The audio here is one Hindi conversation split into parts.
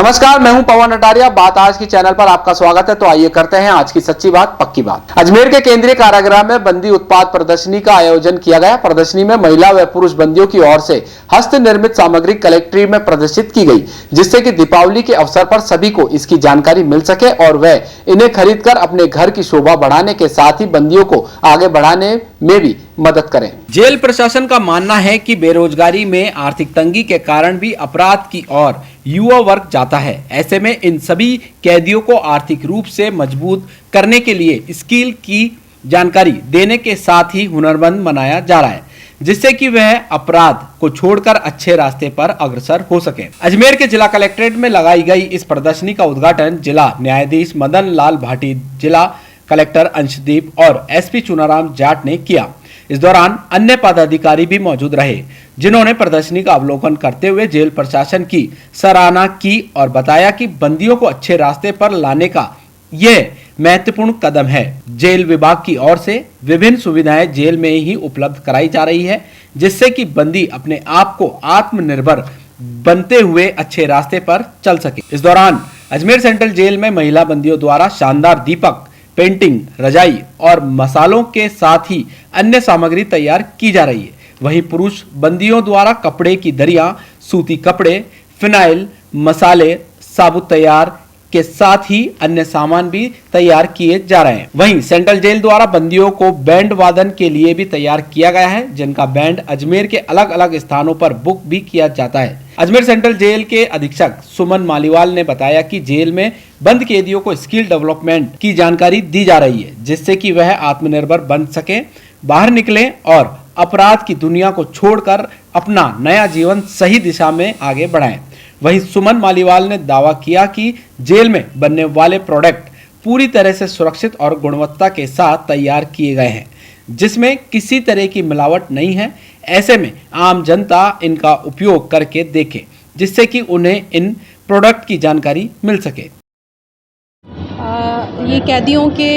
नमस्कार, मैं हूं पवन अटारिया। बात आज की चैनल पर आपका स्वागत है। तो आइए करते हैं आज की सच्ची बात पक्की बात। अजमेर के केंद्रीय कारागृह में बंदी उत्पाद प्रदर्शनी का आयोजन किया गया। प्रदर्शनी में महिला व पुरुष बंदियों की ओर से हस्त निर्मित सामग्री कलेक्ट्री में प्रदर्शित की गई, जिससे कि दीपावली के अवसर पर सभी को इसकी जानकारी मिल सके और वह इन्हें खरीदकर अपने घर की शोभा बढ़ाने के साथ ही बंदियों को आगे बढ़ाने में भी मदद करें। जेल प्रशासन का मानना है कि बेरोजगारी में आर्थिक तंगी के कारण भी अपराध की ओर युवा वर्ग जाता है। ऐसे में इन सभी कैदियों को आर्थिक रूप से मजबूत करने के लिए स्किल की जानकारी देने के साथ ही हुनरमंद बनाया जा रहा है, जिससे कि वह अपराध को छोड़कर अच्छे रास्ते पर अग्रसर हो सके। अजमेर के जिला कलेक्ट्रेट में लगाई गई इस प्रदर्शनी का उद्घाटन जिला न्यायाधीश मदन लाल भाटी, जिला कलेक्टर अंशदीप और एसपी चुनाराम जाट ने किया। इस दौरान अन्य पदाधिकारी भी मौजूद रहे, जिन्होंने प्रदर्शनी का अवलोकन करते हुए जेल प्रशासन की सराहना की और बताया कि बंदियों को अच्छे रास्ते पर लाने का यह महत्वपूर्ण कदम है। जेल विभाग की ओर से विभिन्न सुविधाएं जेल में ही उपलब्ध कराई जा रही है, जिससे कि बंदी अपने आप को आत्मनिर्भर बनते हुए अच्छे रास्ते पर चल सके। इस दौरान अजमेर सेंट्रल जेल में महिला बंदियों द्वारा शानदार दीपक, पेंटिंग, रजाई और मसालों के साथ ही अन्य सामग्री तैयार की जा रही है। वहीं पुरुष बंदियों द्वारा कपड़े की दरियां, सूती कपड़े, फिनाइल, मसाले, साबुत तैयार के साथ ही अन्य सामान भी तैयार किए जा रहे हैं। वहीं सेंट्रल जेल द्वारा बंदियों को बैंड वादन के लिए भी तैयार किया गया है, जिनका बैंड अजमेर के अलग अलग स्थानों पर बुक भी किया जाता है। अजमेर सेंट्रल जेल के अधीक्षक सुमन मालीवाल ने बताया कि जेल में बंद कैदियों को स्किल डेवलपमेंट की जानकारी दी जा रही है, जिससे कि वह आत्मनिर्भर बन सके, बाहर निकले और अपराध की दुनिया को छोड़कर अपना नया जीवन सही दिशा में आगे बढ़ाएं। वहीं सुमन मालीवाल ने दावा किया कि जेल में बनने वाले प्रोडक्ट पूरी तरह से सुरक्षित और गुणवत्ता के साथ तैयार किए गए हैं, जिसमें किसी तरह की मिलावट नहीं है। ऐसे में आम जनता इनका उपयोग करके देखे, जिससे कि उन्हें इन प्रोडक्ट की जानकारी मिल सके। ये कैदियों के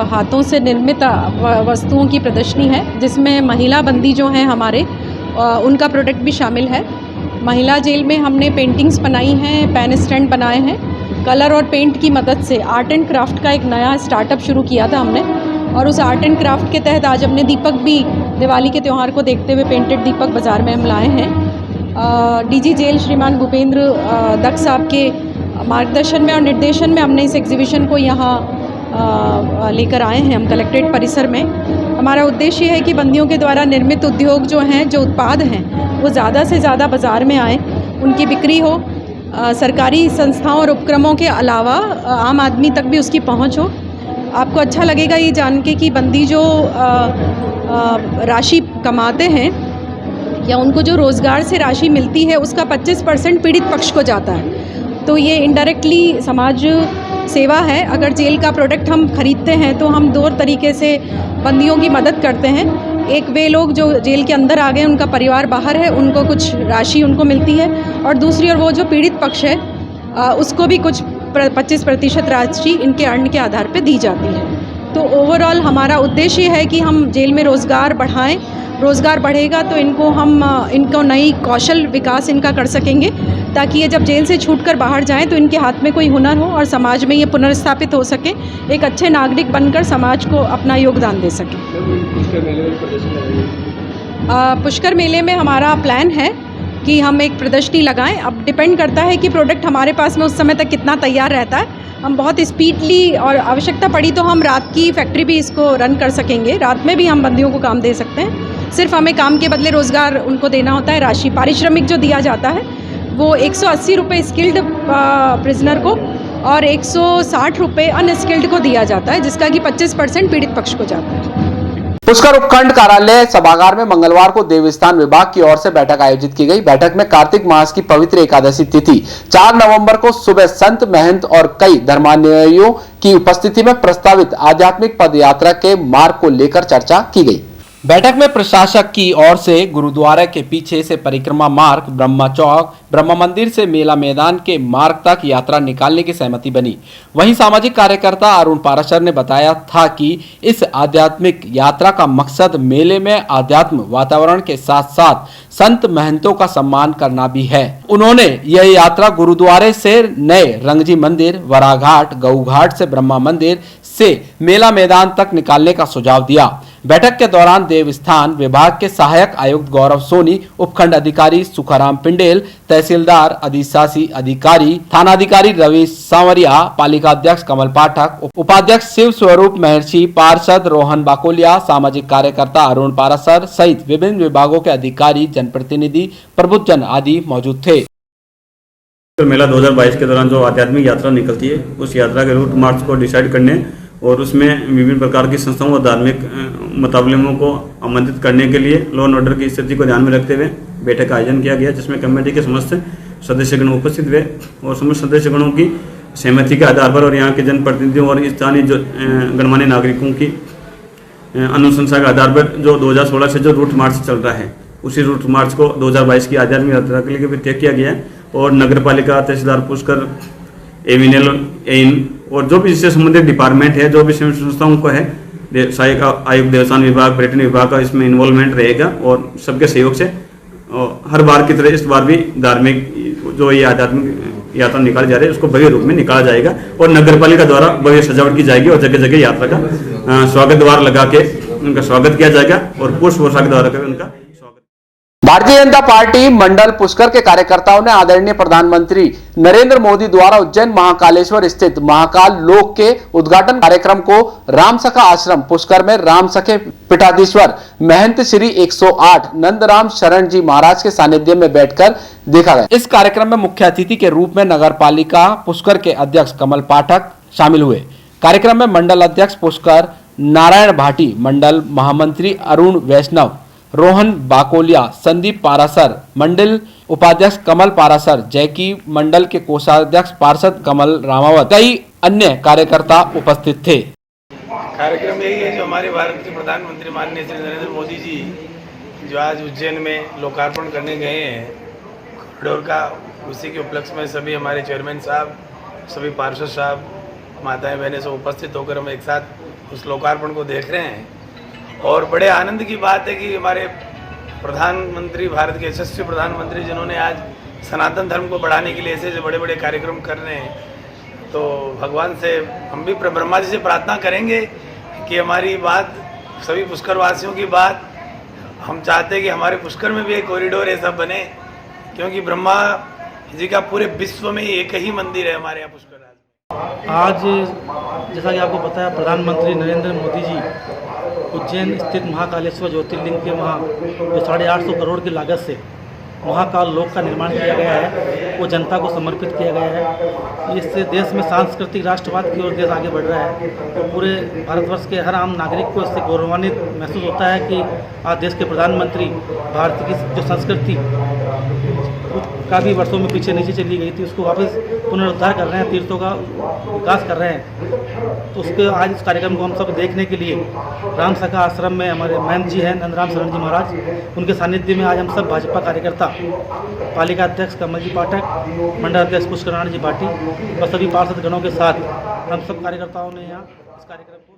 हाथों से निर्मित वस्तुओं की प्रदर्शनी है, जिसमें महिला बंदी जो हैं हमारे उनका प्रोडक्ट भी शामिल है। महिला जेल में हमने पेंटिंग्स बनाई हैं, पेन स्टैंड बनाए हैं। कलर और पेंट की मदद से आर्ट एंड क्राफ्ट का एक नया स्टार्टअप शुरू किया था हमने, और उस आर्ट एंड क्राफ्ट के तहत आज हमने दीपक भी दिवाली के त्यौहार को देखते हुए पेंटेड दीपक बाज़ार में हम लाए हैं। डीजी जेल श्रीमान भूपेंद्र दक्ष साहब के मार्गदर्शन में और निर्देशन में हमने इस एग्जीबिशन को यहाँ लेकर आए हैं हम कलेक्ट्रेट परिसर में। हमारा उद्देश्य है कि बंदियों के द्वारा निर्मित उद्योग जो हैं, जो उत्पाद हैं, वो ज़्यादा से ज़्यादा बाज़ार में आए, उनकी बिक्री हो, सरकारी संस्थाओं और उपक्रमों के अलावा आम आदमी तक भी उसकी पहुंच हो। आपको अच्छा लगेगा ये जान के कि बंदी जो राशि कमाते हैं या उनको जो रोज़गार से राशि मिलती है, उसका 25% पीड़ित पक्ष को जाता है। तो ये इनडायरेक्टली समाज सेवा है। अगर जेल का प्रोडक्ट हम खरीदते हैं तो हम दो तरीके से बंदियों की मदद करते हैं। एक, वे लोग जो जेल के अंदर आ गए, उनका परिवार बाहर है, उनको कुछ राशि उनको मिलती है, और दूसरी ओर वो जो पीड़ित पक्ष है उसको भी कुछ 25% राशि इनके अर्न के आधार पर दी जाती है। तो ओवरऑल हमारा उद्देश्य है कि हम जेल में रोज़गार बढ़ाएं। रोज़गार बढ़ेगा तो इनको नई कौशल विकास इनका कर सकेंगे, ताकि ये जब जेल से छूटकर बाहर जाएं तो इनके हाथ में कोई हुनर हो और समाज में ये पुनर्स्थापित हो सके, एक अच्छे नागरिक बनकर समाज को अपना योगदान दे सकें। पुष्कर मेले में हमारा प्लान है कि हम एक प्रदर्शनी लगाएं। अब डिपेंड करता है कि प्रोडक्ट हमारे पास में उस समय तक कितना तैयार रहता है। हम बहुत स्पीडली, और आवश्यकता पड़ी तो हम रात की फैक्ट्री भी इसको रन कर सकेंगे। रात में भी हम बंदियों को काम दे सकते हैं। सिर्फ हमें काम के बदले रोज़गार उनको देना होता है। राशि पारिश्रमिक जो दिया जाता है वो 180 रुपये स्किल्ड प्रिजनर को और 160 रुपये अनस्किल्ड को दिया जाता है, जिसका कि 25% पीड़ित पक्ष को जाता है। पुष्कर उपखंड कार्यालय सभागार में मंगलवार को देवस्थान विभाग की ओर से बैठक आयोजित की गई। बैठक में कार्तिक मास की पवित्र एकादशी तिथि 4 नवंबर को सुबह संत, महंत और कई धर्मानुयायियों की उपस्थिति में प्रस्तावित आध्यात्मिक पद यात्रा के मार्ग को लेकर चर्चा की गई। बैठक में प्रशासक की ओर से गुरुद्वारा के पीछे से परिक्रमा मार्ग, ब्रह्मा चौक, ब्रह्मा मंदिर से मेला मैदान के मार्ग तक यात्रा निकालने की सहमति बनी। वहीं सामाजिक कार्यकर्ता अरुण पाराशर ने बताया था कि इस आध्यात्मिक यात्रा का मकसद मेले में आध्यात्म वातावरण के साथ साथ संत महंतों का सम्मान करना भी है। उन्होंने यह यात्रा गुरुद्वारे से नए रंगजी मंदिर, वराघाट, गऊ घाट से ब्रह्मा मंदिर से मेला मैदान तक निकालने का सुझाव दिया। बैठक के दौरान देवस्थान विभाग के सहायक आयुक्त गौरव सोनी, उपखंड अधिकारी सुखाराम पिंडेल, तहसीलदार, अधिशासी अधिकारी, थानाधिकारी रवि सांवरिया, पालिका अध्यक्ष कमल पाठक, उपाध्यक्ष शिव स्वरूप महर्षि, पार्षद रोहन बाकोलिया, सामाजिक कार्यकर्ता अरुण पाराशर सहित विभिन्न विभागों के अधिकारी, जनप्रतिनिधि, प्रबुद्धजन आदि मौजूद थे। मेला 2022 के दौरान जो आध्यात्मिक यात्रा निकलती है, उस यात्रा के रूट मार्च को डिसाइड करने और उसमें विभिन्न प्रकार की संस्थाओं और धार्मिक मुताबिलों को आमंत्रित करने के लिए लॉ एंड ऑर्डर की स्थिति को ध्यान में रखते हुए बैठक का आयोजन किया गया, जिसमें कमेटी के समस्त सदस्यगण उपस्थित हुए और समस्त सदस्यगणों की सहमति के आधार पर और यहाँ के जनप्रतिनिधियों और स्थानीय जो गणमान्य नागरिकों की अनुशंसा के आधार पर जो 2016 से जो रूट मार्च चल रहा है, उसी रूट मार्च को 2022 की आध्यात्मिक यात्रा के लिए भी तय किया गया है। और नगर पालिका, तहसीलदार पुष्कर, एविनेल, एइन और जो भी इससे संबंधित डिपार्टमेंट है, जो भी संस्थाओं को है, सहायक आयुक्त, देवस्थान विभाग, पर्यटन विभाग का इसमें इन्वॉल्वमेंट रहेगा और सबके सहयोग से हर बार की तरह इस बार भी धार्मिक जो ये आध्यात्मिक यात्रा निकाली जा रही है उसको भव्य रूप में निकाला जाएगा और नगर पालिका द्वारा भव्य सजावट की जाएगी और जगह जगह यात्रा का स्वागत द्वार लगा के उनका स्वागत किया जाएगा और पुष्प वर्षा के द्वारा कर उनका भारतीय जनता पार्टी मंडल पुष्कर के कार्यकर्ताओं ने आदरणीय प्रधानमंत्री नरेंद्र मोदी द्वारा उज्जैन महाकालेश्वर स्थित महाकाल लोक के उद्घाटन कार्यक्रम को रामसखा आश्रम पुष्कर में राम सखे पीठाधीश्वर महंत श्री 108 नंदराम शरण जी महाराज के सानिध्य में बैठकर देखा गया। इस कार्यक्रम में मुख्य अतिथि के रूप में नगर पालिका पुष्कर के अध्यक्ष कमल पाठक शामिल हुए। कार्यक्रम में मंडल अध्यक्ष पुष्कर नारायण भाटी, मंडल महामंत्री अरुण वैष्णव, रोहन बाकोलिया, संदीप पाराशर, मंडल उपाध्यक्ष कमल पाराशर, जैकी मंडल के कोषाध्यक्ष पार्षद कमल रामावत, कई अन्य कार्यकर्ता उपस्थित थे। कार्यक्रम यही है जो हमारे भारत के प्रधानमंत्री माननीय श्री नरेंद्र मोदी जी जो आज उज्जैन में लोकार्पण करने गए हैं कॉरिडोर का, उसी के उपलक्ष्य में सभी हमारे चेयरमैन साहब, सभी पार्षद साहब, माताएं बहनें सब उपस्थित होकर हम एक साथ उस लोकार्पण को देख रहे हैं। और बड़े आनंद की बात है कि हमारे प्रधानमंत्री, भारत के यशस्वी प्रधानमंत्री, जिन्होंने आज सनातन धर्म को बढ़ाने के लिए ऐसे बड़े बड़े कार्यक्रम कर रहे हैं, तो भगवान से हम भी ब्रह्मा जी से प्रार्थना करेंगे कि हमारी बात, सभी पुष्कर वासियों की बात, हम चाहते हैं कि हमारे पुष्कर में भी एक कॉरिडोर ऐसा बने, क्योंकि ब्रह्मा जी का पूरे विश्व में एक ही मंदिर है हमारे यहाँ पुष्कर। आज जैसा कि आपको पता है, प्रधानमंत्री नरेंद्र मोदी जी उज्जैन स्थित महाकालेश्वर ज्योतिर्लिंग के वहाँ जो 850 करोड़ की लागत से महाकाल लोक का निर्माण किया गया है, वो जनता को समर्पित किया गया है। इससे देश में सांस्कृतिक राष्ट्रवाद की ओर देश आगे बढ़ रहा है और पूरे भारतवर्ष के हर आम नागरिक को इससे गौरवान्वित महसूस होता है कि आज देश के प्रधानमंत्री भारत की जो संस्कृति काफ़ी वर्षों में पीछे नीचे चली गई थी, उसको वापस पुनरुद्धार कर रहे हैं, तीर्थों का विकास कर रहे हैं। तो उसके आज इस कार्यक्रम को हम सब देखने के लिए रामसखा आश्रम में हमारे महंत जी हैं नंदराम शरण जी महाराज, उनके सानिध्य में आज हम सब भाजपा कार्यकर्ता, पालिका अध्यक्ष कमल जी पाठक, मंडल अध्यक्ष पुष्कर नारायण जी भाटी और सभी पार्षद गणों के साथ हम सब कार्यकर्ताओं ने यहाँ इस कार्यक्रम को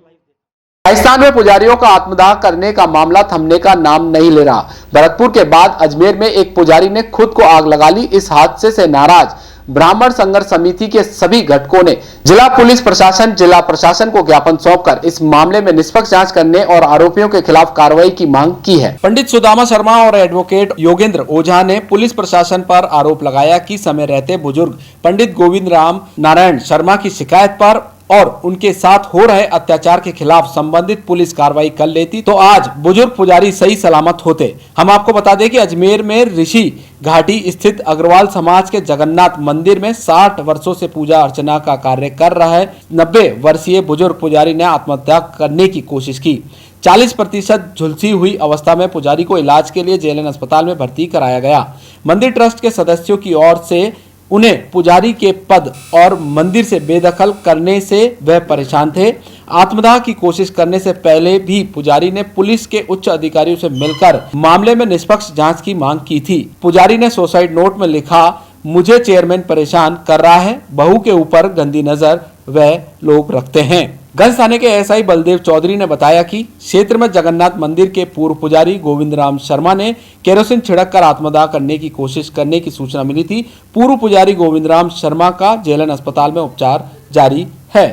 राजस्थान में पुजारियों का आत्मदाह करने का मामला थमने का नाम नहीं ले रहा। भरतपुर के बाद अजमेर में एक पुजारी ने खुद को आग लगा ली। इस हादसे से नाराज ब्राह्मण संघर्ष समिति के सभी घटकों ने जिला पुलिस प्रशासन, जिला प्रशासन को ज्ञापन सौंपकर इस मामले में निष्पक्ष जांच करने और आरोपियों के खिलाफ कार्रवाई की मांग की है। पंडित सुदामा शर्मा और एडवोकेट योगेंद्र ओझा ने पुलिस प्रशासन पर आरोप लगाया कि समय रहते बुजुर्ग पंडित गोविंद राम नारायण शर्मा की शिकायत पर और उनके साथ हो रहे अत्याचार के खिलाफ संबंधित पुलिस कार्रवाई कर लेती तो आज बुजुर्ग पुजारी सही सलामत होते। हम आपको बता दें कि अजमेर में ऋषि घाटी स्थित अग्रवाल समाज के जगन्नाथ मंदिर में 60 वर्षों से पूजा अर्चना का कार्य कर रहा है 90 वर्षीय बुजुर्ग पुजारी ने आत्महत्या करने की कोशिश की। 40% झुलसी हुई अवस्था में पुजारी को इलाज के लिए जेएलएन अस्पताल में भर्ती कराया गया। मंदिर ट्रस्ट के सदस्यों की ओर से उन्हें पुजारी के पद और मंदिर से बेदखल करने से वह परेशान थे। आत्मदाह की कोशिश करने से पहले भी पुजारी ने पुलिस के उच्च अधिकारियों से मिलकर मामले में निष्पक्ष जांच की मांग की थी। पुजारी ने सुसाइड नोट में लिखा, मुझे चेयरमैन परेशान कर रहा है, बहू के ऊपर गंदी नजर वह लोग रखते हैं। गंज थाने के एसआई बलदेव चौधरी ने बताया कि क्षेत्र में जगन्नाथ मंदिर के पूर्व पुजारी गोविंद राम शर्मा ने केरोसिन छिड़ककर आत्मदाह करने की कोशिश करने की सूचना मिली थी। पूर्व पुजारी गोविंद राम शर्मा का जेलन अस्पताल में उपचार जारी है।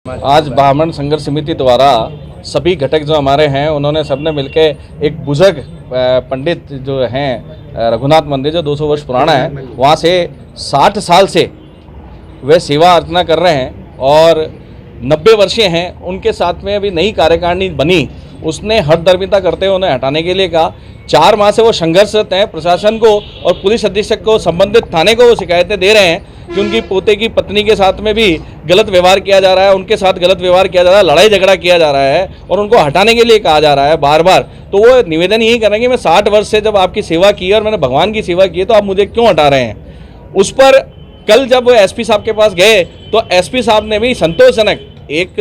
आज ब्राह्मण संघर्ष समिति द्वारा सभी घटक जो हमारे हैं उन्होंने सबने मिलकर एक बुजुर्ग पंडित जो हैं रघुनाथ मंदिर जो 200 वर्ष पुराना है, वहाँ से 60 साल से वे सेवा अर्चना कर रहे हैं और 90 वर्षीय हैं। उनके साथ में अभी नई कार्यकारिणी बनी, उसने हठधर्मिता करते हुए उन्हें हटाने के लिए कहा। 4 माह से वो संघर्षरत हैं। प्रशासन को और पुलिस अधीक्षक को, संबंधित थाने को वो शिकायतें दे रहे हैं कि उनकी पोते की पत्नी के साथ में भी गलत व्यवहार किया जा रहा है, उनके साथ गलत व्यवहार किया जा रहा है, लड़ाई झगड़ा किया जा रहा है और उनको हटाने के लिए कहा जा रहा है बार बार। तो वो निवेदन यही करेंगे, मैं 60 वर्ष से जब आपकी सेवा की और मैंने भगवान की सेवा की है तो आप मुझे क्यों हटा रहे हैं। उस पर कल जब वो एसपी साहब के पास गए तो एसपी साहब ने भी संतोषजनक, एक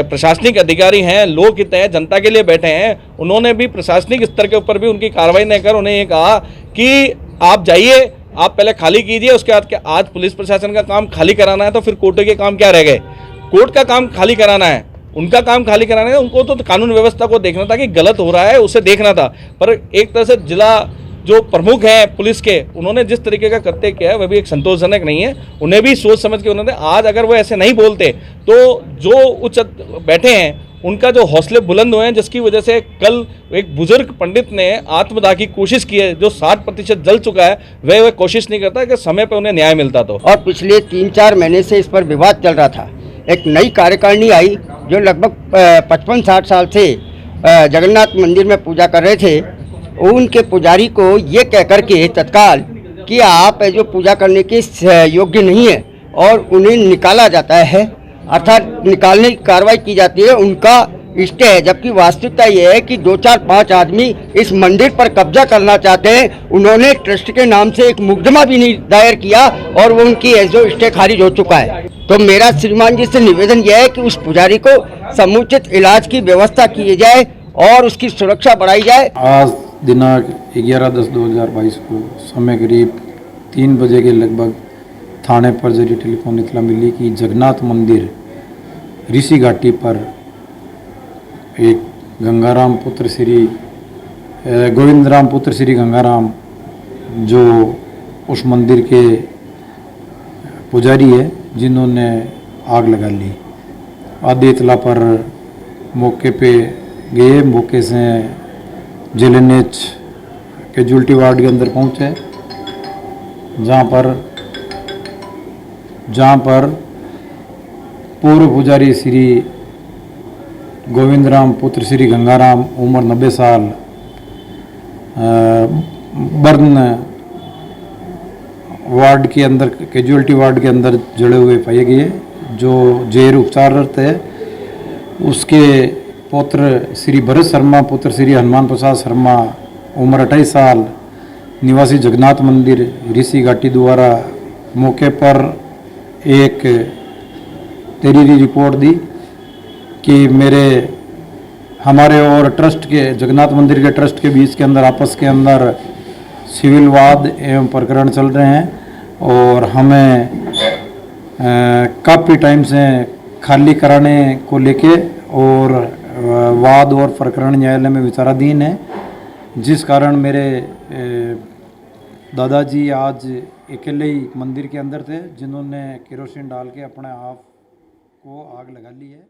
प्रशासनिक अधिकारी हैं, लोकहित हैं, जनता के लिए बैठे हैं, उन्होंने भी प्रशासनिक स्तर के ऊपर भी उनकी कार्रवाई नहीं कर उन्हें ये कहा कि आप जाइए, आप पहले खाली कीजिए, उसके बाद आज पुलिस प्रशासन का काम खाली कराना है तो फिर कोर्ट के काम क्या रह गए। कोर्ट का काम खाली कराना है, उनका काम खाली कराना है, उनको तो कानून व्यवस्था को देखना था कि गलत हो रहा है उसे देखना था। पर एक तरह से जिला जो प्रमुख हैं पुलिस के, उन्होंने जिस तरीके का कृत्य किया है वह भी एक संतोषजनक नहीं है। उन्हें भी सोच समझ के उन्होंने आज अगर वो ऐसे नहीं बोलते तो जो उच्च बैठे हैं उनका जो हौसले बुलंद हुए हैं, जिसकी वजह से कल एक बुजुर्ग पंडित ने आत्मदाह की कोशिश की है, जो 60% जल चुका है, वह कोशिश नहीं करता कि समय पर उन्हें न्याय मिलता। तो और पिछले 3-4 महीने से इस पर विवाद चल रहा था। एक नई कार्यकारिणी आई जो लगभग 55-60 साल से जगन्नाथ मंदिर में पूजा कर रहे थे। उनके पुजारी को ये कह कर के तत्काल कि आप जो पूजा करने के योग्य नहीं है और उन्हें निकाला जाता है, अर्थात निकालने की कार्रवाई की जाती है, उनका स्टे है। जबकि वास्तविकता ये है कि 2-4-5 आदमी इस मंदिर पर कब्जा करना चाहते हैं। उन्होंने ट्रस्ट के नाम से एक मुकदमा भी नहीं दायर किया और वो उनकी जो स्टे खारिज हो चुका है। तो मेरा श्रीमान जी से निवेदन यह है कि उस पुजारी को समुचित इलाज की व्यवस्था की जाए और उसकी सुरक्षा बढ़ाई जाए। आज दिनांक 11/10/2022 को समय करीब 3 बजे के लगभग थाने पर जरिए टेलीफोन इतला मिली कि जगन्नाथ मंदिर ऋषि घाटी पर एक गंगाराम पुत्र श्री गोविंद राम पुत्र श्री गंगाराम जो उस मंदिर के पुजारी है, जिन्होंने आग लगा ली। आदि इतला पर मौके पे गए, मौके से जेएनएच कैजुअल्टी वार्ड के अंदर पहुंचे, जहां पर पूर्व पुजारी श्री गोविंद राम पुत्र श्री गंगाराम उम्र 90 साल बर्न वार्ड के अंदर, कैजुअल्टी वार्ड के अंदर जड़े हुए पाए गए, जो जेर उपचाररत है। उसके पुत्र श्री भरत शर्मा पुत्र श्री हनुमान प्रसाद शर्मा उम्र 28 साल निवासी जगन्नाथ मंदिर ऋषि घाटी द्वारा मौके पर एक तहरीरी रिपोर्ट दी कि हमारे और ट्रस्ट के जगन्नाथ मंदिर के ट्रस्ट के बीच के अंदर आपस के अंदर सिविल वाद एवं प्रकरण चल रहे हैं और हमें काफ़ी टाइम से खाली कराने को लेके और वाद और प्रकरण न्यायालय में विचाराधीन है, जिस कारण मेरे दादाजी आज अकेले ही मंदिर के अंदर थे, जिन्होंने केरोसिन डाल के अपने आप को आग लगा ली है,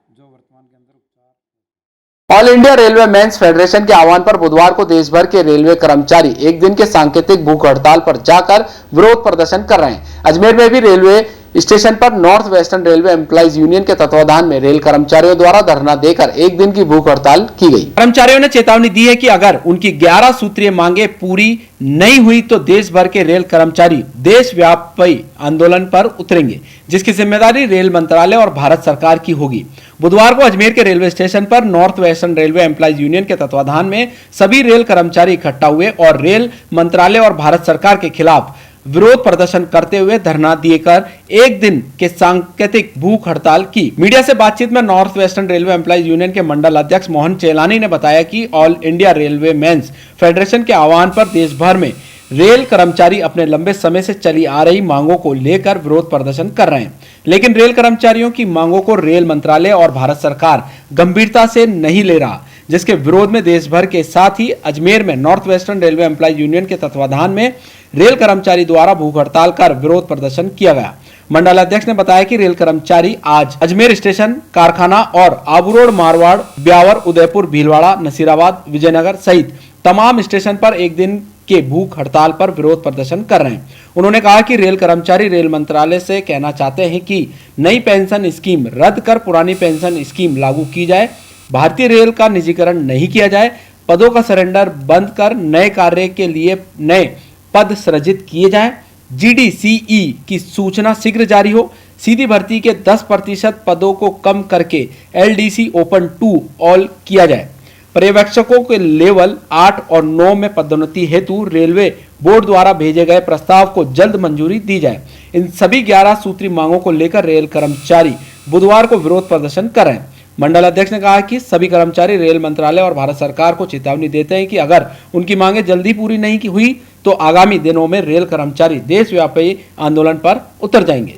जो वर्तमान के अंदर उपचार। All India railway men's federation के आह्वान पर बुधवार को देश भर के रेलवे कर्मचारी एक दिन के सांकेतिक भूख हड़ताल पर जाकर विरोध प्रदर्शन कर रहे हैं। अजमेर में भी रेलवे स्टेशन पर north western railway employees union के तत्वाधान में रेल कर्मचारियों द्वारा धरना देकर एक दिन की भूख हड़ताल की गई। कर्मचारियों ने चेतावनी दी है कि अगर उनकी 11 सूत्रीय मांगे पूरी नहीं हुई तो देश भर के रेल कर्मचारी देशव्यापी आंदोलन पर उतरेंगे, जिसकी जिम्मेदारी रेल मंत्रालय और भारत सरकार की होगी। बुधवार को अजमेर के रेलवे स्टेशन पर north western railway employees union के तत्वाधान में सभी रेल कर्मचारी इकट्ठा हुए और रेल मंत्रालय और भारत सरकार के खिलाफ विरोध प्रदर्शन करते हुए धरना देकर एक दिन के सांकेतिक भूख हड़ताल की। मीडिया से बातचीत में north western railway employees union के मंडल अध्यक्ष मोहन चेलानी ने बताया कि all India railway men's federation के आह्वान पर देश भर में रेल कर्मचारी अपने लंबे समय से चली आ रही मांगों को लेकर विरोध प्रदर्शन कर रहे हैं, लेकिन रेल कर्मचारियों की मांगों को रेल मंत्रालय और भारत सरकार गंभीरता से नहीं ले रहा, जिसके विरोध में देश भर के साथ ही अजमेर में north western railway employees union के तत्वाधान में रेल कर्मचारी द्वारा भूख हड़ताल कर विरोध प्रदर्शन किया गया। मंडल अध्यक्ष ने बताया कि रेल कर्मचारी आज अजमेर स्टेशन, कारखाना और आबू रोड, मारवाड़, ब्यावर, उदयपुर, भीलवाड़ा, नसीराबाद, विजयनगर सहित तमाम स्टेशन पर एक दिन के भूख हड़ताल पर विरोध प्रदर्शन कर रहे हैं। उन्होंने कहा कि रेल कर्मचारी रेल मंत्रालय से कहना चाहते हैं कि नई पेंशन स्कीम रद्द कर पुरानी पेंशन स्कीम लागू की जाए, भारतीय रेल का निजीकरण नहीं किया जाए, पदों का सरेंडर बंद कर नए कार्य के लिए नए पद सृजित किए जाएं, GDCE की सूचना शीघ्र जारी हो, सीधी भर्ती के 10% पदों को कम करके LDC ओपन टू ऑल किया जाए, पर्यवेक्षकों के लेवल 8 और 9 में पदोन्नति हेतु रेलवे बोर्ड द्वारा भेजे गए प्रस्ताव को जल्द मंजूरी दी जाए। इन सभी 11 सूत्री मांगों को लेकर रेल कर्मचारी बुधवार को विरोध प्रदर्शन कर रहे हैं। मंडल अध्यक्ष ने कहा कि सभी कर्मचारी रेल मंत्रालय और भारत सरकार को चेतावनी देते हैं कि अगर उनकी मांगें जल्दी पूरी नहीं हुई तो आगामी दिनों में रेल कर्मचारी देशव्यापी आंदोलन पर उतर जाएंगे।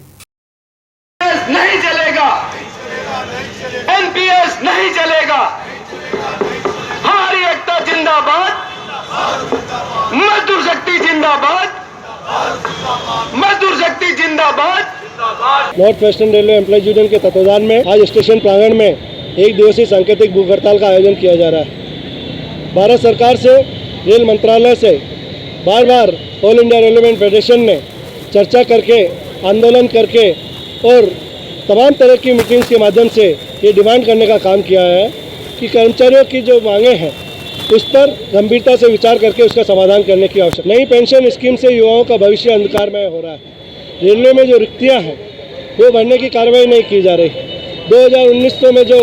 नहीं चलेगा, NPS नहीं चलेगा, हमारी एकता जिंदाबाद, मजदूर शक्ति जिंदाबाद, मजदूर शक्ति जिंदाबाद। North western railway employees union के तत्वाधान में आज स्टेशन प्रांगण में एक दिवसीय सांकेतिक भूख हड़ताल का आयोजन किया जा रहा है। भारत सरकार से, रेल मंत्रालय से बार बार ऑल इंडिया रेलवे फेडरेशन ने चर्चा करके, आंदोलन करके और तमाम तरह की मीटिंग्स के माध्यम से ये डिमांड करने का काम किया है कि कर्मचारियों की जो मांगें हैं उस पर गंभीरता से विचार करके उसका समाधान करने की आवश्यकता। नई पेंशन स्कीम से युवाओं का भविष्य अंधकारमय हो रहा है। रेलवे में जो रिक्तियां हैं वो भरने की कार्रवाई नहीं की जा रही। 2019 में जो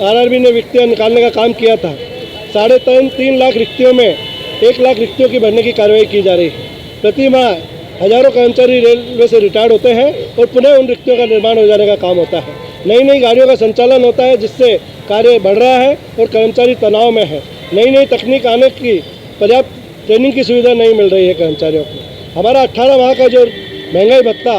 RRB ने रिक्तियां निकालने का काम किया था, 3.5 लाख रिक्तियों में 1 लाख रिक्तियों की भरने की कार्रवाई की जा रही है। प्रति माह हजारों कर्मचारी रेलवे से रिटायर्ड होते हैं और पुनः उन रिक्तियों का निर्माण हो जाने का काम होता है। नई नई गाड़ियों का संचालन होता है जिससे कार्य बढ़ रहा है और कर्मचारी तनाव में है। नई नई तकनीक आने की पर्याप्त ट्रेनिंग की सुविधा नहीं मिल रही है कर्मचारियों को। हमारा 18 माह का जो महंगाई भत्ता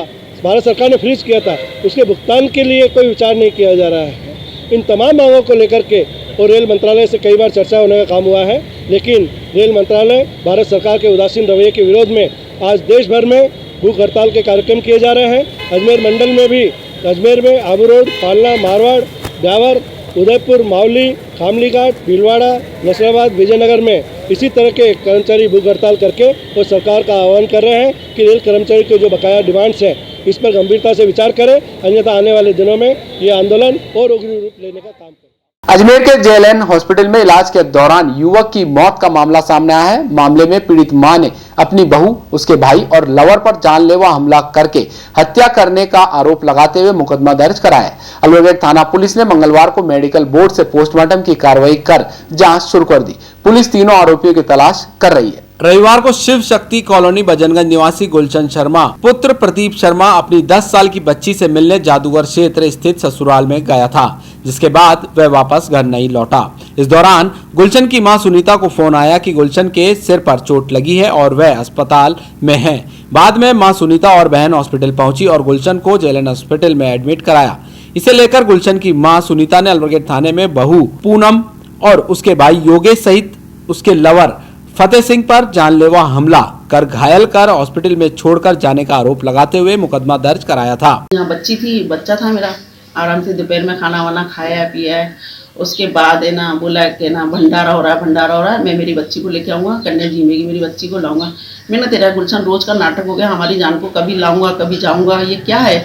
भारत सरकार ने फ्रीज किया था उसके भुगतान के लिए कोई विचार नहीं किया जा रहा है। इन तमाम मांगों को लेकर के और रेल मंत्रालय से कई बार चर्चा होने का काम हुआ है, लेकिन रेल मंत्रालय भारत सरकार के उदासीन रवैये के विरोध में आज देश भर में भूख हड़ताल के कार्यक्रम किए जा रहे हैं। अजमेर मंडल में भी, अजमेर में आबू रोड, पालना, मारवाड़, ब्यावर, उदयपुर, मावली, खामली घाट, भीलवाड़ा, नसीराबाद, विजयनगर में इसी तरह के कर्मचारी भूख हड़ताल करके और सरकार का आह्वान कर रहे हैं कि रेल कर्मचारी के जो बकाया डिमांड्स हैं इस पर गंभीरता से विचार करें, अन्यथा आने वाले दिनों में ये आंदोलन और उग्र रूप लेने का काम करें। अजमेर के JLN हॉस्पिटल में इलाज के दौरान युवक की मौत का मामला सामने आया है। मामले में पीड़ित मां ने अपनी बहू, उसके भाई और लवर पर जानलेवा हमला करके हत्या करने का आरोप लगाते हुए मुकदमा दर्ज कराया है। अलवर थाना पुलिस ने मंगलवार को मेडिकल बोर्ड से पोस्टमार्टम की कार्रवाई कर जांच शुरू कर दी। पुलिस तीनों आरोपियों की तलाश कर रही है। रविवार को शिव शक्ति कॉलोनी बजनगंज निवासी गुलशन शर्मा पुत्र प्रदीप शर्मा अपनी 10 साल की बच्ची से मिलने जादूगर क्षेत्र स्थित ससुराल में गया था, जिसके बाद वह वापस घर नहीं लौटा। इस दौरान गुलशन की मां सुनीता को फोन आया कि गुलशन के सिर पर चोट लगी है और वह अस्पताल में है। बाद में मां सुनीता और बहन हॉस्पिटल पहुंची और गुलशन को JLN हॉस्पिटल में एडमिट कराया। इसे लेकर गुलशन की मां सुनीता ने अलवर थाने में बहू पूनम और उसके भाई योगेश सहित उसके लवर फतेह सिंह पर जानलेवा हमला कर घायल कर हॉस्पिटल में छोड़कर जाने का आरोप लगाते हुए मुकदमा दर्ज कराया था। यहाँ बच्चा था मेरा, आराम से दोपहर में खाना वाना खाया पिया है। उसके बाद है ना बोला कि ना भंडारा हो रहा है, मैं मेरी बच्ची को लेके आऊँगा, कन्या जीवेगी, मेरी बच्ची को लाऊंगा। मैंने तेरा गुलशन रोज का नाटक हो गया, हमारी जान को कभी लाऊंगा कभी जाऊँगा, ये क्या है।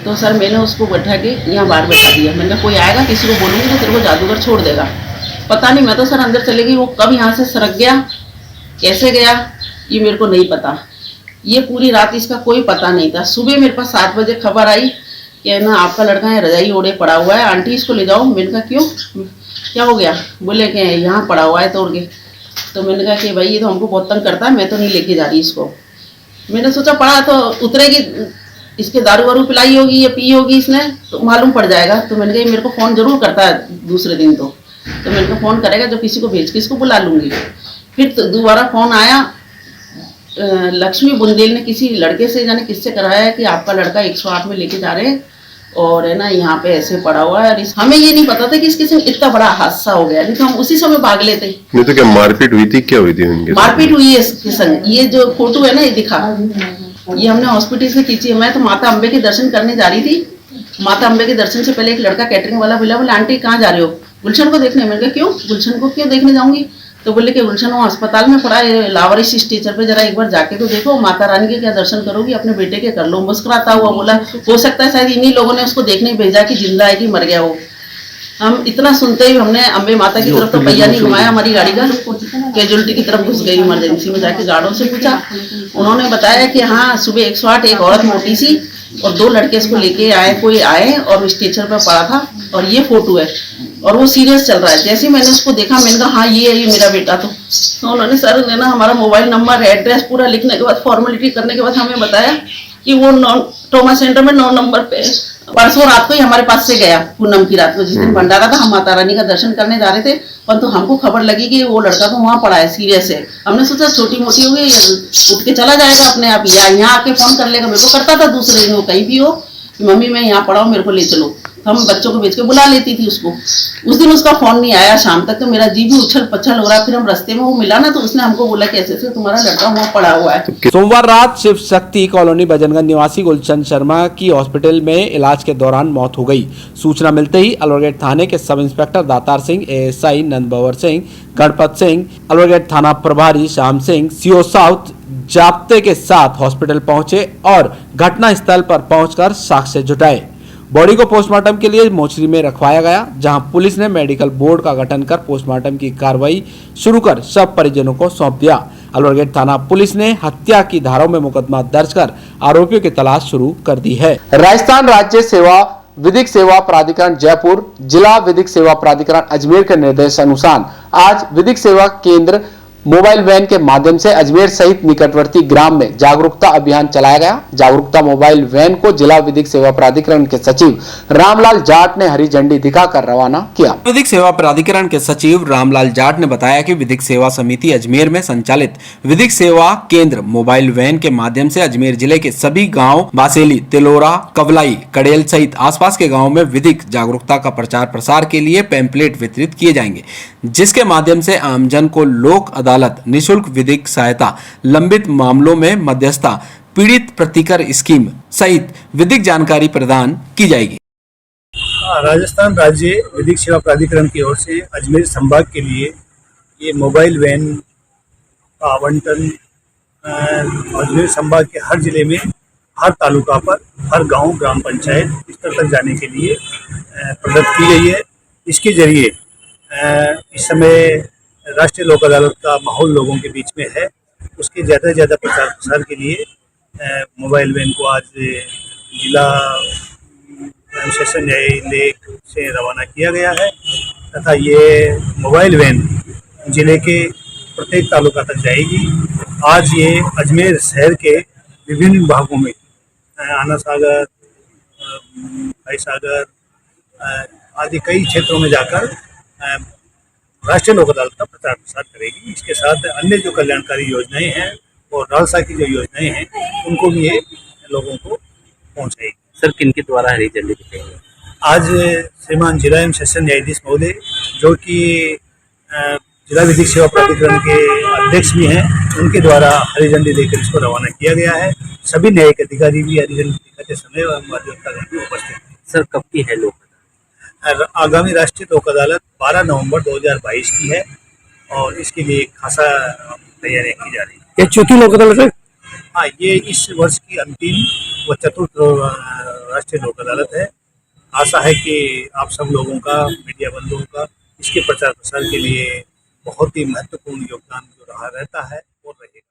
तो सर मैंने उसको बैठा के यहाँ बाहर बैठा दिया। मैंने कहा कोई आएगा किसी को बोलूँगी तो तेरे को जादूगर छोड़ देगा। पता नहीं, मैं तो सर अंदर चले गई, वो कब यहाँ से सरक गया, कैसे गया ये मेरे को नहीं पता। ये पूरी रात इसका कोई पता नहीं था। सुबह मेरे पास 7 बजे खबर आई कि ना आपका लड़का है रजाई ओढ़े पड़ा हुआ है, आंटी इसको ले जाओ। मैंने कहा क्यों, क्या हो गया। बोले कि यहाँ पड़ा हुआ है तोड़ के। तो मैंने कहा कि भाई ये तो हमको बहुत तंग करता है, मैं तो नहीं लेके जा रही इसको। मैंने सोचा पढ़ा तो उतरेगी, इसके दारू वारू पिलाई होगी या पी होगी इसने तो मालूम पड़ जाएगा। तो मैंने कहा मेरे को फ़ोन जरूर करता है दूसरे दिन, तो मैंने कहा फ़ोन करेगा जो किसी को भेज के इसको बुला लूँगी। फिर तो दोबारा फ़ोन आया, लक्ष्मी बुंदेल ने किसी लड़के से जाने किससे कराया है कि आपका लड़का 108 में लेके जा रहे हैं और है ना यहाँ पे ऐसे पड़ा हुआ है। हमें ये नहीं पता था कि इसके संग इतना बड़ा हादसा हो गया, नहीं तो हम उसी समय भाग लेते। नहीं तो क्या मारपीट हुई थी, क्या हुई थी उनके? मारपीट हुई है इसके संग। ये जो फोटो है ना ये दिखा, ये हमने हॉस्पिटल से खींची है। मैं तो माता अम्बे के दर्शन करने जा रही थी। माता अम्बे के दर्शन से पहले एक लड़का कैटरिंग वाला बोला आंटी कहाँ जा रहे हो? गुलशन को देखने। मैंने कहा क्यों? गुलशन को क्यों देखने जाऊंगी? तो बोले कि गुलशन वो अस्पताल में पड़ा है, लावारिस स्टेचर पे, जरा एक बार जाके तो देखो, माता रानी के क्या दर्शन करोगी, अपने बेटे के कर लो। मुस्कुराता हुआ बोला हो सकता है शायद इन्हीं लोगों ने उसको देखने भेजा कि जिंदा है कि मर गया हो। हम इतना सुनते ही हमने अम्बे माता की तरफ तो पहिया नहीं घुमाया हमारी गाड़ी का, कैजुअलिटी की तरफ घुस गई। इमरजेंसी में जाके गार्डों से पूछा, उन्होंने बताया कि हाँ सुबह 108 एक औरत मोटी सी और 2 लड़के इसको लेके आए और स्टेचर पर पड़ा था और ये फोटो है और वो सीरियस चल रहा है। जैसे मैंने उसको देखा मैंने कहा हाँ ये मेरा बेटा। तो उन्होंने सर ने ना हमारा मोबाइल नंबर एड्रेस पूरा लिखने के बाद फॉर्मेलिटी करने के बाद हमें बताया कि वो ट्रॉमा सेंटर में 9 नंबर पे परसों रात को ही हमारे पास से गया, पूनम की रात को जिस दिन भंडारा था। हम माता रानी का दर्शन करने जा रहे थे परंतु हमको खबर लगी कि वो लड़का तो वहाँ पड़ा है, सीरियस है। हमने सोचा छोटी मोटी हो गई, उठ के चला जाएगा अपने आप, या यहाँ आके फोन कर लेगा। मेरे को करता था दूसरे दिन, वो कहीं भी हो कि मम्मी मैं यहाँ पड़ा हूँ मेरे को ले चलो, हम बच्चों को भेज के बुला लेती थी उसको। उस दिन उसका फोन नहीं आया शाम तक, तो मेरा जी भी उछल पछल हो रहा। फिर हम रास्ते में वो मिला ना तो उसने हमको बोला कि ऐसे तुम्हारा लड़का वहाँ पड़ा हुआ है। सोमवार रात शिव शक्ति कॉलोनी भजनगंज निवासी गुलशन शर्मा की हॉस्पिटल में इलाज के दौरान मौत हो गई। सूचना मिलते ही अलवरगेट थाने के सब इंस्पेक्टर दातार सिंह, एएसआई नंदभवर सिंह, गणपत सिंह, अलवरगेट थाना प्रभारी श्याम सिंह, सीओ साउथ जाप्ते के साथ हॉस्पिटल पहुंचे और घटना स्थल पर पहुंचकर साक्ष्य जुटाए। बॉडी को पोस्टमार्टम के लिए मोर्चरी में रखवाया गया, जहां पुलिस ने मेडिकल बोर्ड का गठन कर पोस्टमार्टम की कार्रवाई शुरू कर शव परिजनों को सौंप दिया। अलवरगेट थाना पुलिस ने हत्या की धाराओं में मुकदमा दर्ज कर आरोपियों की तलाश शुरू कर दी है। राजस्थान राज्य सेवा विधिक सेवा प्राधिकरण जयपुर, जिला विधिक सेवा प्राधिकरण अजमेर के निर्देशानुसार आज विधिक सेवा केंद्र मोबाइल वैन के माध्यम से अजमेर सहित निकटवर्ती ग्राम में जागरूकता अभियान चलाया गया। जागरूकता मोबाइल वैन को जिला विधिक सेवा प्राधिकरण के सचिव रामलाल जाट ने हरी झंडी दिखाकर रवाना किया। विधिक सेवा प्राधिकरण के सचिव रामलाल जाट ने बताया कि विधिक सेवा समिति अजमेर में संचालित विधिक सेवा केंद्र मोबाइल वैन के माध्यम से अजमेर जिले के सभी गाँव बासेली, तिलोरा, कवलाई, कड़ेल सहित आसपास के गाँव में विधिक जागरूकता का प्रचार प्रसार के लिए पैम्पलेट वितरित किए जाएंगे, जिसके माध्यम से आमजन को लोक अदालत, निशुल्क विधिक सहायता, लंबित मामलों में मध्यस्थता, पीड़ित प्रतिकर स्कीम सहित विधिक जानकारी प्रदान की जाएगी। राजस्थान राज्य विधिक सेवा प्राधिकरण की ओर से अजमेर संभाग के लिए ये मोबाइल वैन का आवंटन अजमेर संभाग के हर जिले में, हर तालुका पर, हर गांव, ग्राम पंचायत स्तर तक जाने के लिए प्रदत्त की गई है। इसके जरिए इस समय राष्ट्रीय लोक अदालत का माहौल लोगों के बीच में है, उसके ज़्यादा से ज़्यादा प्रचार प्रसार के लिए मोबाइल वैन को आज जिला सेशन न्यायालय से रवाना किया गया है तथा ये मोबाइल वैन जिले के प्रत्येक तालुका तक जाएगी। आज ये अजमेर शहर के विभिन्न भागों में आना सागर, भाई सागर आदि कई क्षेत्रों में जाकर राष्ट्रीय लोक अदालत का प्रचार प्रसार करेगी। इसके साथ अन्य जो कल्याणकारी योजनाएं हैं और लालसा की जो योजनाएं हैं उनको भी ये लोगों को पहुंचाएगी। सर किनके द्वारा हरी झंडी दिखाएंगे? आज श्रीमान जिला एवं सेशन न्यायाधीश महोदय जो कि जिला विधिक सेवा प्राधिकरण के अध्यक्ष भी हैं, उनके द्वारा हरी झंडी देकर इसको रवाना किया गया है। सभी न्यायिक अधिकारी भी हरी झंडी दिखाते समय उपस्थित हैं। सर कब की है लोक? आगामी राष्ट्रीय लोक अदालत 12 नवंबर 2022 की है और इसके लिए खासा तैयारियां की जा रही है। ये चौथी लोक अदालत है? हाँ, ये इस वर्ष की अंतिम व चतुर्थ राष्ट्रीय लोक अदालत है। आशा है कि आप सब लोगों का, मीडिया बंधुओं का इसके प्रचार प्रसार के लिए बहुत ही महत्वपूर्ण योगदान जो रहा रहता है और रहेगा।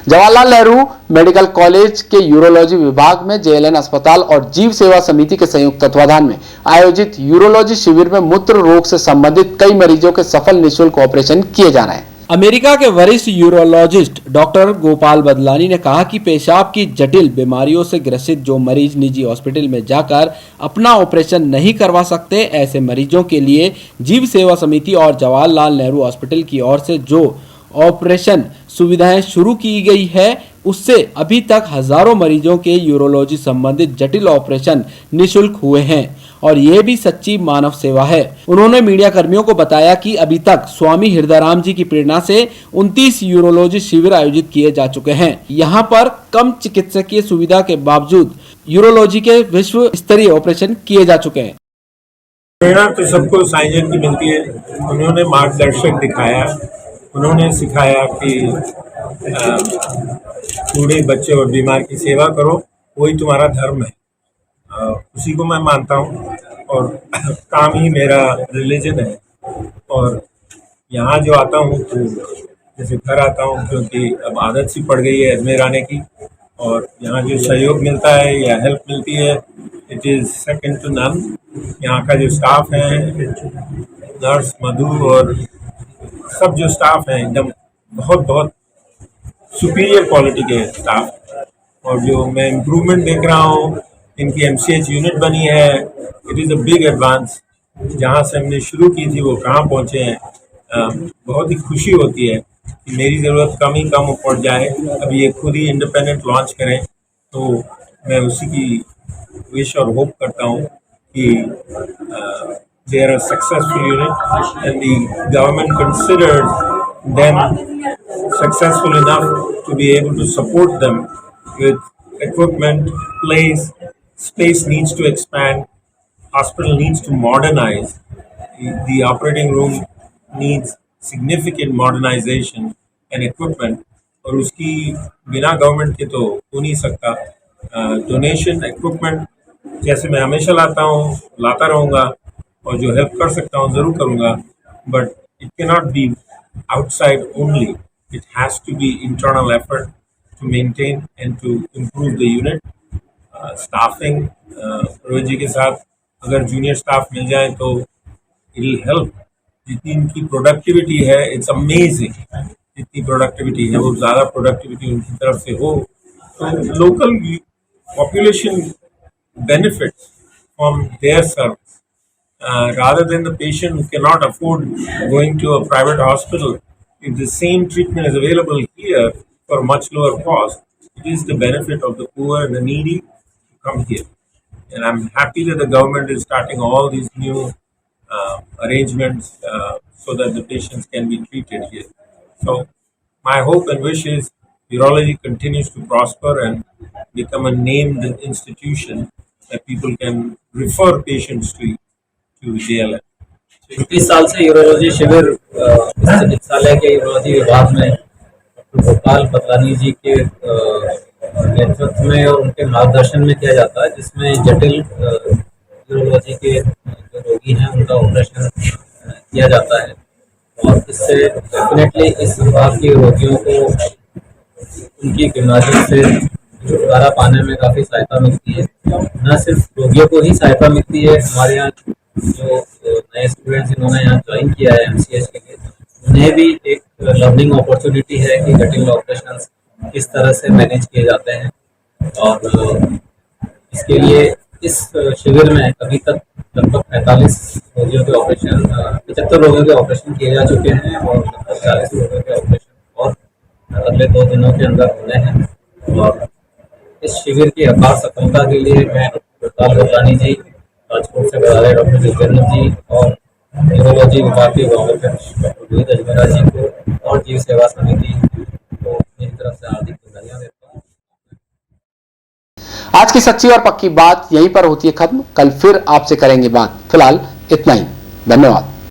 जवाहरलाल नेहरू मेडिकल कॉलेज के यूरोलॉजी विभाग में जेएलएन अस्पताल और जीव सेवा समिति के संयुक्त तत्वाधान में आयोजित यूरोलॉजी शिविर में मूत्र रोग से संबंधित कई मरीजों के सफल निःशुल्क ऑपरेशन किए जा रहे हैं। अमेरिका के वरिष्ठ यूरोलॉजिस्ट डॉक्टर गोपाल बदलानी ने कहा कि पेशाब की जटिल बीमारियों से ग्रसित जो मरीज निजी हॉस्पिटल में जाकर अपना ऑपरेशन नहीं करवा सकते, ऐसे मरीजों के लिए जीव सेवा समिति और जवाहरलाल नेहरू हॉस्पिटल की ओर से जो ऑपरेशन सुविधाएं शुरू की गई है, उससे अभी तक हजारों मरीजों के यूरोलॉजी संबंधित जटिल ऑपरेशन निशुल्क हुए हैं और ये भी सच्ची मानव सेवा है। उन्होंने मीडिया कर्मियों को बताया कि अभी तक स्वामी हृदयराम जी की प्रेरणा से 29 यूरोलॉजी शिविर आयोजित किए जा चुके हैं। यहाँ पर कम चिकित्सकीय सुविधा के बावजूद यूरोलॉजी के विश्व स्तरीय ऑपरेशन किए जा चुके हैं। प्रेरणा तो सबको साईं की मिलती है। उन्होंने मार्गदर्शक दिखाया, उन्होंने सिखाया कि बूढ़े बच्चे और बीमार की सेवा करो, वही तुम्हारा धर्म है। उसी को मैं मानता हूँ और काम ही मेरा रिलीजन है। और यहाँ जो आता हूँ तो जैसे घर आता हूँ, क्योंकि अब आदत सी पड़ गई है अजमेर आने की, और यहाँ जो सहयोग मिलता है या हेल्प मिलती है, it is second to none. यहाँ का जो स्टाफ है, नर्स मधु और सब जो स्टाफ हैं, एकदम बहुत बहुत सुपीरियर क्वालिटी के स्टाफ। और जो मैं इम्प्रूवमेंट देख रहा हूँ, इनकी MCH यूनिट बनी है, it is a big advance. जहाँ से हमने शुरू की थी वो कहाँ पहुँचे हैं। बहुत ही खुशी होती है कि मेरी ज़रूरत कम ही कम पड़ जाए, अब ये खुद ही इंडिपेंडेंट लॉन्च करें। तो मैं उसी की विश और होप करता हूँ कि they are a successful unit and the government considers them successful enough to be able to support them with equipment, space needs to expand, hospital needs to modernize, the operating room needs significant modernization and equipment, और उसकी बिना गवर्नमेंट के तो हो नहीं सकता। डोनेशन इक्विपमेंट जैसे मैं हमेशा लाता रहूँगा, और जो हेल्प कर सकता हूँ ज़रूर करूँगा, but it can not be outside only, it has to be internal effort to maintain and to improve the unit. Staffing Rohit ji के साथ अगर जूनियर स्टाफ मिल जाए तो इट विल हेल्प। जितनी इनकी प्रोडक्टिविटी है, इट्स अमेजिंग। जितनी प्रोडक्टिविटी है वो ज़्यादा प्रोडक्टिविटी उनकी तरफ से हो तो local population benefits from their service rather than the patient who cannot afford going to a private hospital. If the same treatment is available here for much lower cost, it is the benefit of the poor and the needy to come here. And I'm happy that the government is starting all these new arrangements so that the patients can be treated here. So my hope and wish is urology continues to prosper and become a named institution that people can refer patients to JLM. 21 साल से यूरोलॉजी शिविर इस चिकित्सालय के यूरोलॉजी विभाग में गोपाल बदलानी जी के नेतृत्व में और उनके मार्गदर्शन में किया जाता है, जिसमें जटिल यूरोलॉजी के जो रोगी हैं उनका ऑपरेशन किया जाता है। और इससे डेफिनेटली इस विभाग के रोगियों को उनकी बीमारी से छुटकारा पाने में काफ़ी सहायता मिलती है। न सिर्फ रोगियों को ही सहायता मिलती है, हमारे यहाँ जो नए स्टूडेंट्स इन्होंने यहाँ ज्वाइन किया है MCH के लिए, उन्हें भी एक लर्निंग अपॉर्चुनिटी है कि जटिल ऑपरेशंस किस तरह से मैनेज किए जाते हैं। और इसके लिए इस शिविर में अभी तक लगभग 45 रोगियों के ऑपरेशन 75 रोगियों के ऑपरेशन किए जा चुके हैं और लगभग 40 रोगियों के ऑपरेशन और अगले 2 दिनों के अंदर होने हैं। और इस शिविर की अपार सफलता के लिए मैं गोपाल बदलानी जी, राजकोट से बधाई डॉक्टर जितेंद्र जी और न्यूरोलॉजी विभाग के गवर्नमेंट डॉक्टर रोहित अजमेरा जी को और जीव सेवा समिति को मेरी तरफ से हार्दिक बधाइयाँ देता हूँ। आज की सच्ची और पक्की बात यहीं पर होती है खत्म। कल फिर आपसे करेंगे बात। फिलहाल इतना ही, धन्यवाद।